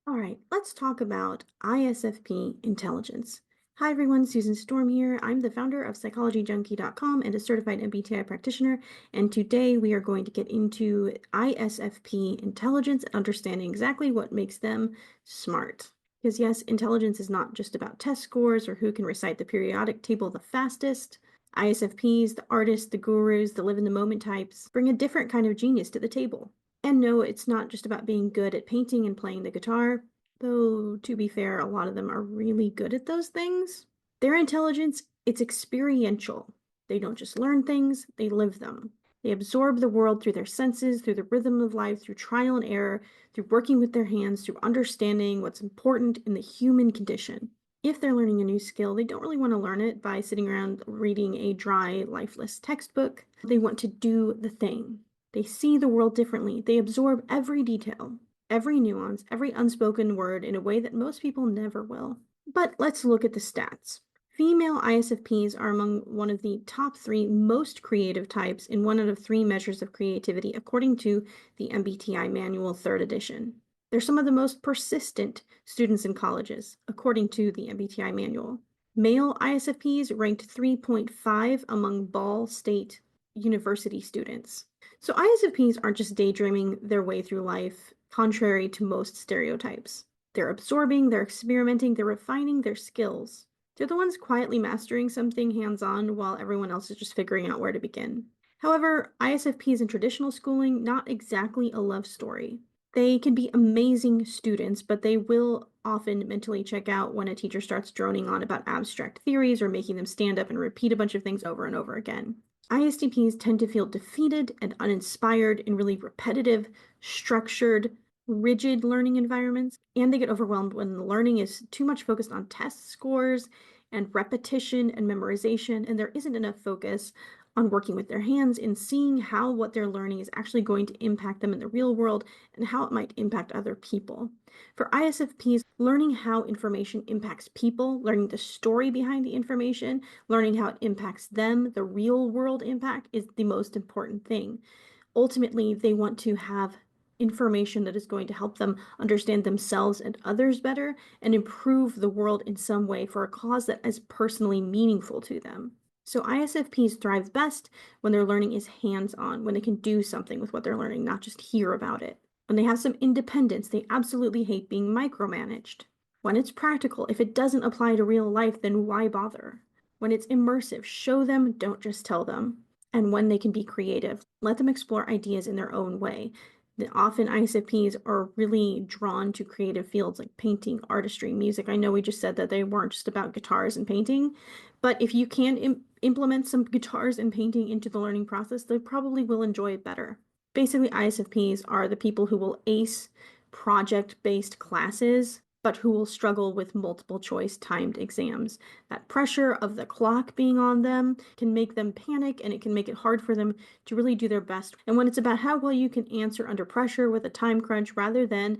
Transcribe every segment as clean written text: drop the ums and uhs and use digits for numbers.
All right, let's talk about ISFP intelligence. Hi everyone, Susan Storm here. I'm the founder of psychologyjunkie.com and a certified MBTI practitioner. And today we are going to get into ISFP intelligence and understanding exactly what makes them smart. Because yes, intelligence is not just about test scores or who can recite the periodic table the fastest. ISFPs, the artists, the gurus, the live in the moment types, bring a different kind of genius to the table. And no, it's not just about being good at painting and playing the guitar, though to be fair, a lot of them are really good at those things. Their intelligence, it's experiential. They don't just learn things, they live them. They absorb the world through their senses, through the rhythm of life, through trial and error, through working with their hands, through understanding what's important in the human condition. If they're learning a new skill, they don't really want to learn it by sitting around reading a dry, lifeless textbook. They want to do the thing. They see the world differently. They absorb every detail, every nuance, every unspoken word in a way that most people never will. But let's look at the stats. Female ISFPs are among one of the top 3 most creative types in 1 out of 3 measures of creativity, according to the MBTI Manual 3rd edition. They're some of the most persistent students in colleges, according to the MBTI Manual. Male ISFPs ranked 3.5 among Ball State University students. So ISFPs aren't just daydreaming their way through life, contrary to most stereotypes. They're absorbing, they're experimenting, they're refining their skills. They're the ones quietly mastering something hands-on while everyone else is just figuring out where to begin. However, ISFPs in traditional schooling, not exactly a love story. They can be amazing students, but they will often mentally check out when a teacher starts droning on about abstract theories or making them stand up and repeat a bunch of things over and over again. ISTPs tend to feel defeated and uninspired in really repetitive, structured, rigid learning environments, and they get overwhelmed when the learning is too much focused on test scores and repetition and memorization, and there isn't enough focus on working with their hands and seeing how what they're learning is actually going to impact them in the real world and how it might impact other people. For ISFPs, learning how information impacts people, learning the story behind the information, learning how it impacts them, the real world impact is the most important thing. Ultimately, they want to have information that is going to help them understand themselves and others better and improve the world in some way for a cause that is personally meaningful to them. So ISFPs thrive best when their learning is hands-on, when they can do something with what they're learning, not just hear about it. When they have some independence, they absolutely hate being micromanaged. When it's practical, if it doesn't apply to real life, then why bother? When it's immersive, show them, don't just tell them. And when they can be creative, let them explore ideas in their own way. Often ISFPs are really drawn to creative fields like painting, artistry, music. I know we just said that they weren't just about guitars and painting, but if you can implement some guitars and painting into the learning process, they probably will enjoy it better. Basically, ISFPs are the people who will ace project-based classes, but who will struggle with multiple choice timed exams. That pressure of the clock being on them can make them panic and it can make it hard for them to really do their best. And when it's about how well you can answer under pressure with a time crunch rather than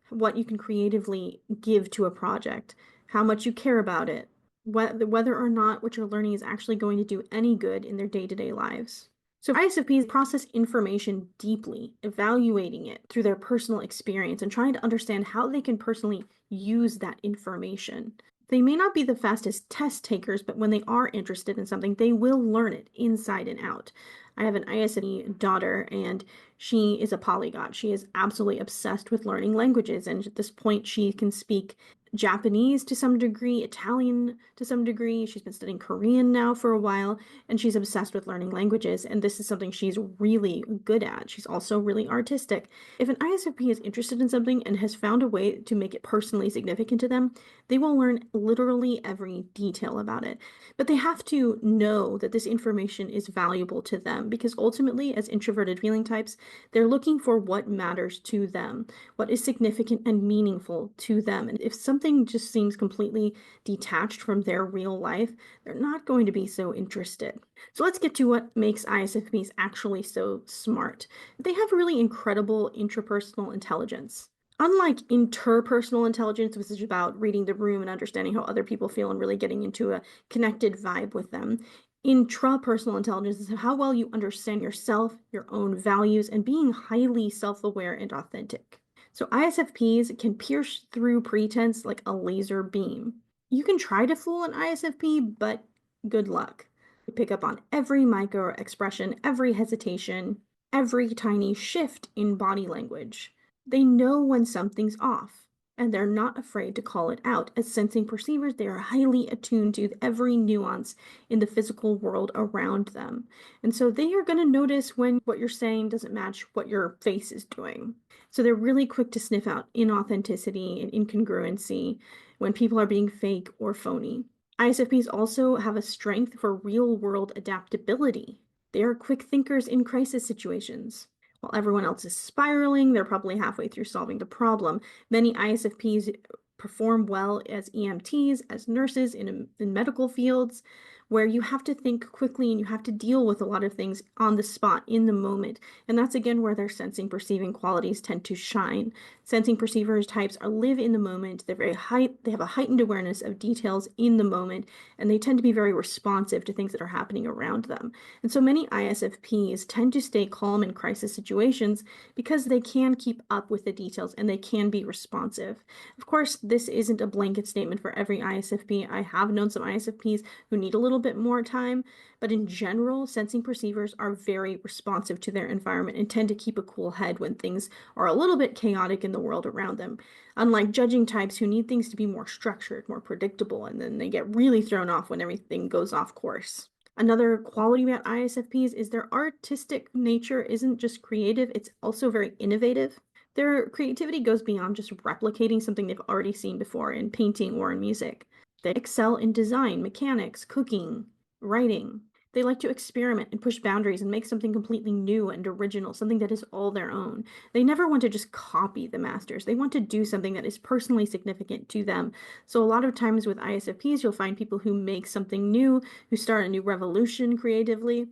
what you can creatively give to a project, how much you care about it, whether or not what you're learning is actually going to do any good in their day-to-day lives. So ISFPs process information deeply, evaluating it through their personal experience and trying to understand how they can personally use that information. They may not be the fastest test takers, but when they are interested in something, they will learn it inside and out. I have an ISFP daughter, and she is a polyglot. She is absolutely obsessed with learning languages, and at this point, she can speak Japanese to some degree, Italian to some degree. She's been studying Korean now for a while, and she's obsessed with learning languages, and this is something she's really good at. She's also really artistic. If an ISFP is interested in something and has found a way to make it personally significant to them, they will learn literally every detail about it. But they have to know that this information is valuable to them because ultimately, as introverted feeling types, they're looking for what matters to them, what is significant and meaningful to them. And if something just seems completely detached from their real life, they're not going to be so interested. So let's get to what makes ISFPs actually so smart. They have really incredible intrapersonal intelligence. Unlike interpersonal intelligence, which is about reading the room and understanding how other people feel and really getting into a connected vibe with them, intrapersonal intelligence is how well you understand yourself, your own values, and being highly self-aware and authentic. So ISFPs can pierce through pretense like a laser beam. You can try to fool an ISFP, but good luck. They pick up on every micro expression, every hesitation, every tiny shift in body language. They know when something's off, and they're not afraid to call it out. As sensing perceivers, they are highly attuned to every nuance in the physical world around them. And so they are going to notice when what you're saying doesn't match what your face is doing. So they're really quick to sniff out inauthenticity and incongruency when people are being fake or phony. ISFPs also have a strength for real world adaptability. They are quick thinkers in crisis situations. While everyone else is spiraling, they're probably halfway through solving the problem. Many ISFPs perform well as EMTs, as nurses in medical fields, where you have to think quickly and you have to deal with a lot of things on the spot in the moment. And that's again where their sensing perceiving qualities tend to shine. Sensing perceivers types live in the moment. They have a heightened awareness of details in the moment, and they tend to be very responsive to things that are happening around them. And so many ISFPs tend to stay calm in crisis situations because they can keep up with the details and they can be responsive. Of course, this isn't a blanket statement for every ISFP. I have known some ISFPs who need a little bit more time, but in general, sensing perceivers are very responsive to their environment and tend to keep a cool head when things are a little bit chaotic in the world around them. Unlike judging types who need things to be more structured, more predictable, and then they get really thrown off when everything goes off course. Another quality about ISFPs is their artistic nature isn't just creative, it's also very innovative. Their creativity goes beyond just replicating something they've already seen before in painting or in music. They excel in design, mechanics, cooking, writing. They like to experiment and push boundaries and make something completely new and original, something that is all their own. They never want to just copy the masters. They want to do something that is personally significant to them. So a lot of times with ISFPs, you'll find people who make something new, who start a new revolution creatively.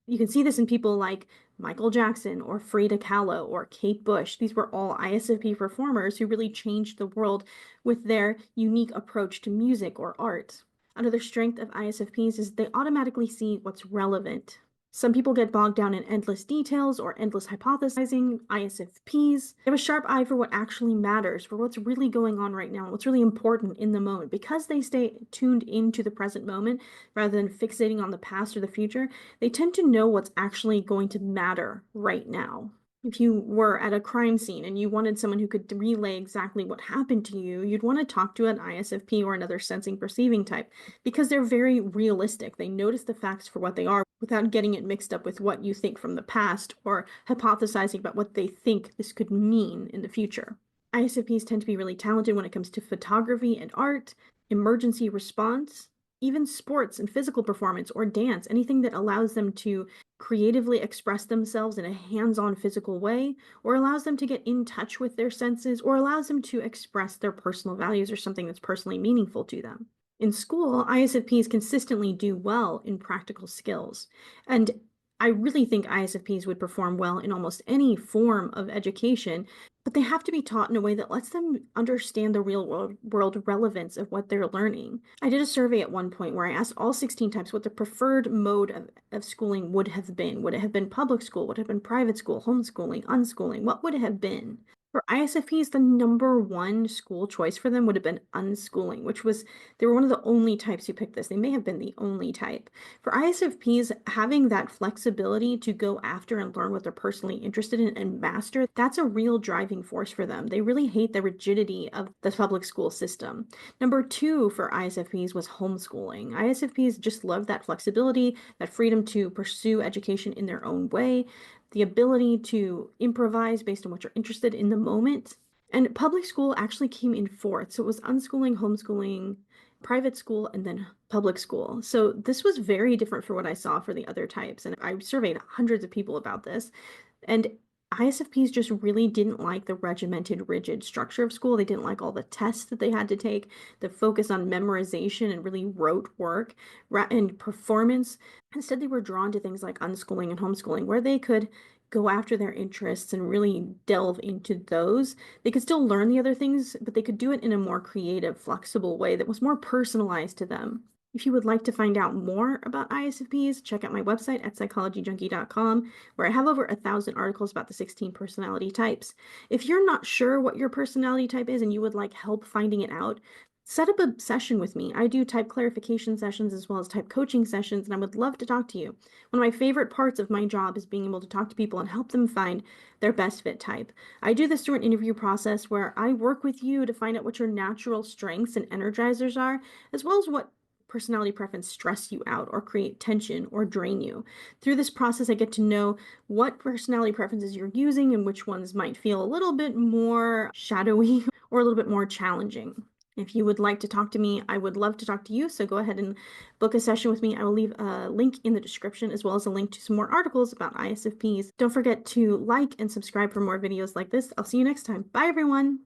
You can see this in people like Michael Jackson or Frida Kahlo or Kate Bush. These were all ISFP performers who really changed the world with their unique approach to music or art. Another strength of ISFPs is they automatically see what's relevant. Some people get bogged down in endless details or endless hypothesizing. ISFPs have a sharp eye for what actually matters, for what's really going on right now, and what's really important in the moment. Because they stay tuned into the present moment rather than fixating on the past or the future, they tend to know what's actually going to matter right now. If you were at a crime scene and you wanted someone who could relay exactly what happened to you, you'd want to talk to an ISFP or another sensing perceiving type because they're very realistic. They notice the facts for what they are without getting it mixed up with what you think from the past or hypothesizing about what they think this could mean in the future. ISFPs tend to be really talented when it comes to photography and art, emergency response, even sports and physical performance or dance, anything that allows them to creatively express themselves in a hands-on physical way, or allows them to get in touch with their senses, or allows them to express their personal values or something that's personally meaningful to them. In school, ISFPs consistently do well in practical skills, and I really think ISFPs would perform well in almost any form of education, but they have to be taught in a way that lets them understand the real world relevance of what they're learning. I did a survey at one point where I asked all 16 types what the preferred mode of schooling would have been. Would it have been public school? Would it have been private school, homeschooling, unschooling? What would it have been? For ISFPs, the number one school choice for them would have been unschooling, which was, they were one of the only types who picked this. They may have been the only type. For ISFPs, having that flexibility to go after and learn what they're personally interested in and master, that's a real driving force for them. They really hate the rigidity of the public school system. Number two for ISFPs was homeschooling. ISFPs just love that flexibility, that freedom to pursue education in their own way, the ability to improvise based on what you're interested in the moment. And public school actually came in fourth. So it was unschooling, homeschooling, private school, and then public school. So this was very different for what I saw for the other types. And I surveyed hundreds of people about this. And ISFPs just really didn't like the regimented, rigid structure of school. They didn't like all the tests that they had to take, the focus on memorization and really rote work and performance. Instead, they were drawn to things like unschooling and homeschooling, where they could go after their interests and really delve into those. They could still learn the other things, but they could do it in a more creative, flexible way that was more personalized to them. If you would like to find out more about ISFPs, check out my website at psychologyjunkie.com, where I have over 1,000 articles about the 16 personality types. If you're not sure what your personality type is and you would like help finding it out, set up a session with me. I do type clarification sessions as well as type coaching sessions, and I would love to talk to you. One of my favorite parts of my job is being able to talk to people and help them find their best fit type. I do this through an interview process where I work with you to find out what your natural strengths and energizers are, as well as what personality preference stress you out or create tension or drain you. Through this process, I get to know what personality preferences you're using and which ones might feel a little bit more shadowy or a little bit more challenging. If you would like to talk to me, I would love to talk to you. So go ahead and book a session with me. I will leave a link in the description as well as a link to some more articles about ISFPs. Don't forget to like and subscribe for more videos like this. I'll see you next time. Bye, everyone.